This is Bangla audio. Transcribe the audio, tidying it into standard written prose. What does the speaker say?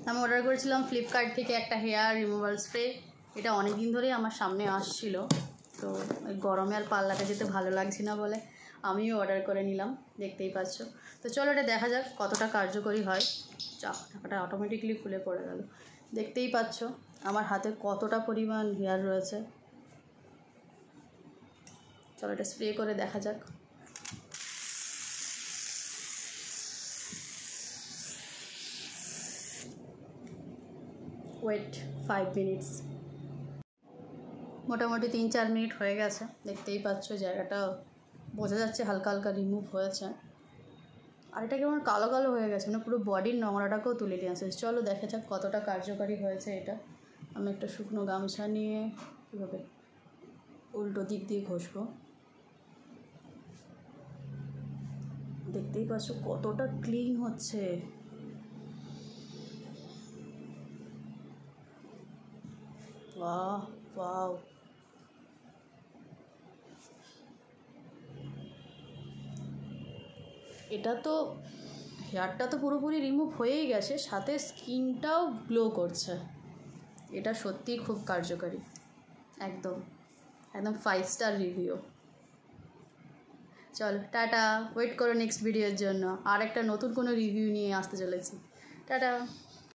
আমি অর্ডার করেছিলাম ফ্লিপকার্ট থেকে একটা হেয়ার রিমুভাল স্প্রে। এটা অনেক দিন ধরেই আমার সামনে আসছিল, তো গরমে আর পার্লারে যেতে ভালো লাগছে না বলে আমিও অর্ডার করে নিলাম, দেখতেই পাচ্ছ। তো চলো এটা দেখা যাক কতটা কার্যকরী হয়। ঢাকাটা অটোমেটিকলি খুলে পড়ে গেল। দেখতেই পাচ্ছ আমার হাতে কতটা পরিমাণ হেয়ার রয়েছে। চলো এটা স্প্রে করে দেখা যাক। Wait 5 minutes. মোটামুটি 3-4 মিনিট হয়ে গেছে। দেখতেই পাচ্ছ জায়গাটা বোঝা যাচ্ছে হালকা হালকা রিমুভ হয়েছে। আর এটা কেমন কালো কালো হয়ে গেছে, মানে পুরো বডির নোংরাটাকেও তুলে নিয়ে আসে। চলো দেখা যাক কতটা কার্যকারী হয়েছে এটা। আমি একটা শুকনো গামছা নিয়ে কীভাবে উল্টো দিক দিয়ে ঘষবো। দেখতেই পাচ্ছ কতটা ক্লিন হচ্ছে। বাহ ওয়াও, এটা তো হেয়ারটা তো পুরোপুরি রিমুভ হয়েই গেছে, সাথে স্কিনটাও গ্লো করছে। এটা সত্যিই খুব কার্যকারী, একদম একদম 5 স্টার রিভিউ। চল টাটা, ওয়েট করো নেক্সট ভিডিওর জন্য। আর একটা নতুন কোনো রিভিউ নিয়ে আসতে চলেছি। টাটা।